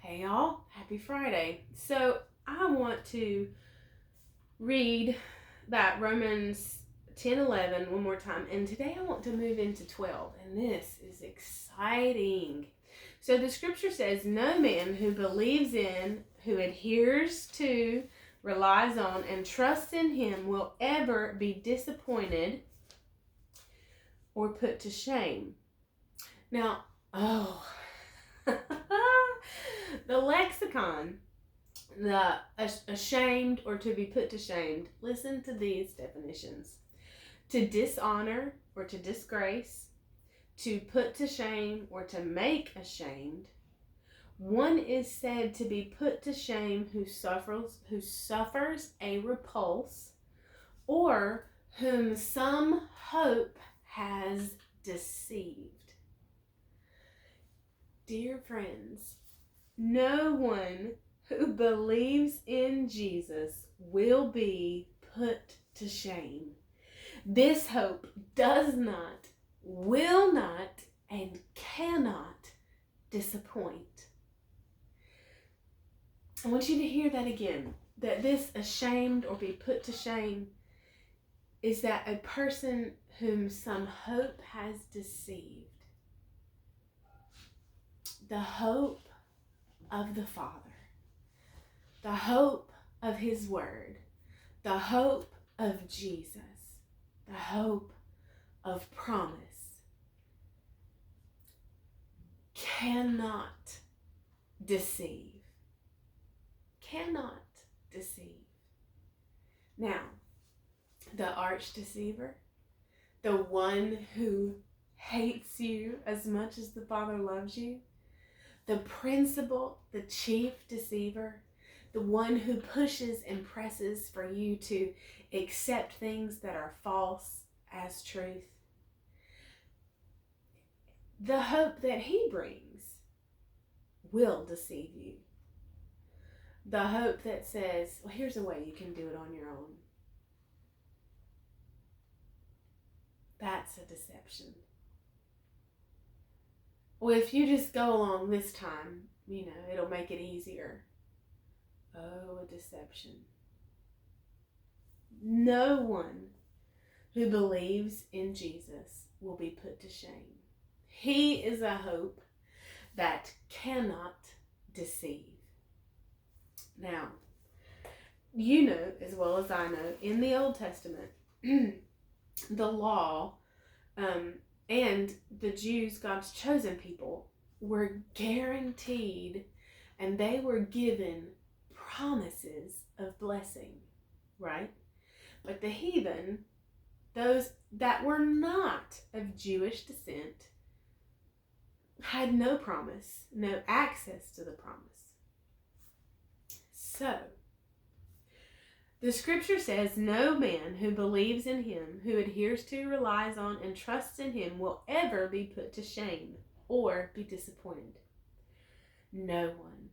Hey y'all, happy Friday. So I want to read that Romans 10:11 one more time. And today I want to move into 12. And this is exciting. So the scripture says, no man who believes in, who adheres to, relies on, and trusts in him will ever be disappointed or put to shame. Now, the lexicon, the ashamed or to be put to shame. Listen to these definitions: to dishonor or to disgrace, to put to shame or to make ashamed. One is said to be put to shame who suffers a repulse, or whom some hope has deceived. Dear friends, no one who believes in Jesus will be put to shame. This hope does not, will not, and cannot disappoint. I want you to hear that again. That this ashamed or be put to shame is that a person whom some hope has deceived. The hope of the Father, the hope of His Word, the hope of Jesus, the hope of promise cannot deceive. Cannot deceive. Now, the arch deceiver, the one who hates you as much as the Father loves you, the principal, the chief deceiver, the one who pushes and presses for you to accept things that are false as truth. The hope that he brings will deceive you. The hope that says, well, here's a way you can do it on your own. That's a deception. Well, if you just go along this time, it'll make it easier. Oh, a deception. No one who believes in Jesus will be put to shame. He is a hope that cannot deceive. Now, you know as well as I know, in the Old Testament, the law and the Jews, God's chosen people, were guaranteed and they were given promises of blessing, right? But the heathen, those that were not of Jewish descent, had no promise, no access to the promise. So, the scripture says, no man who believes in him, who adheres to, relies on, and trusts in him will ever be put to shame or be disappointed. No one.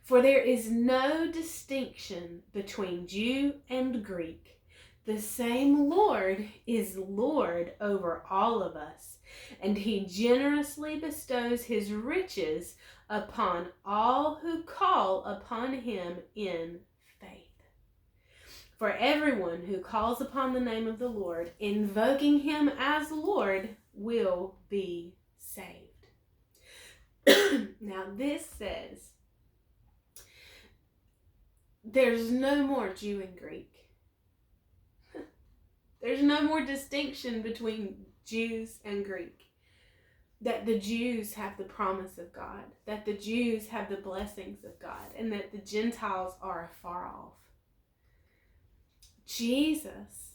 For there is no distinction between Jew and Greek. The same Lord is Lord over all of us, and he generously bestows his riches upon all who call upon him in faith. For everyone who calls upon the name of the Lord, invoking him as Lord, will be saved. Now this says, there's no more Jew and Greek. There's no more distinction between Jews and Greek. That the Jews have the promise of God, that the Jews have the blessings of God, and that the Gentiles are afar off. Jesus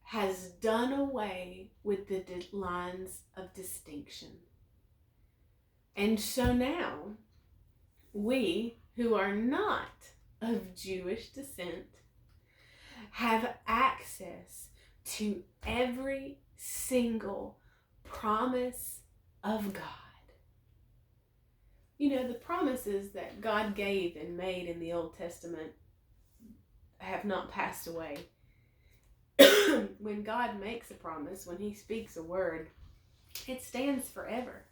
has done away with the lines of distinction. And so now, we who are not of Jewish descent have access to every single promise of God. The promises that God gave and made in the Old Testament have not passed away. When God makes a promise, when he speaks a word, it stands forever.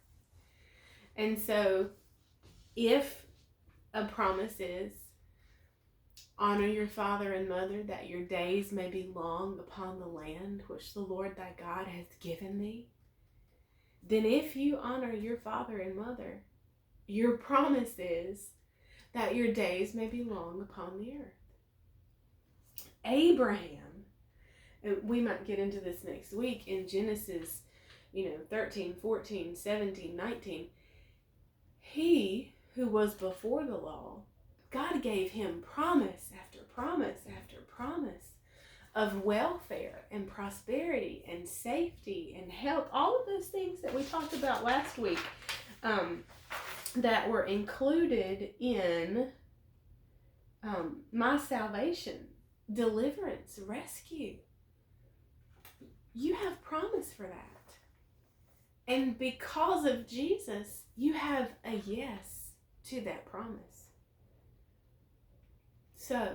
And so if a promise is, honor your father and mother, that your days may be long upon the land which the Lord thy God has given thee, then if you honor your father and mother, your promise is that your days may be long upon the earth. Abraham, and we might get into this next week in Genesis, 13, 14, 17, 19. He who was before the law, God gave him promise after promise after promise of welfare and prosperity and safety and health, all of those things that we talked about last week, that were included in my salvation, deliverance, rescue. You have promise for that. And because of Jesus, you have a yes to that promise. So,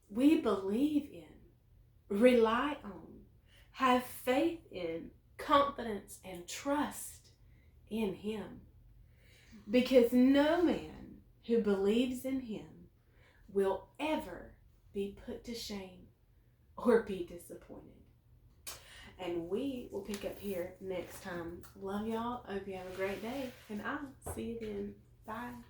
we believe in, rely on, have faith in, confidence and trust in him. Because no man who believes in him will ever be put to shame or be disappointed. And we will pick up here next time. Love y'all. Hope you have a great day. And I'll see you then. Bye.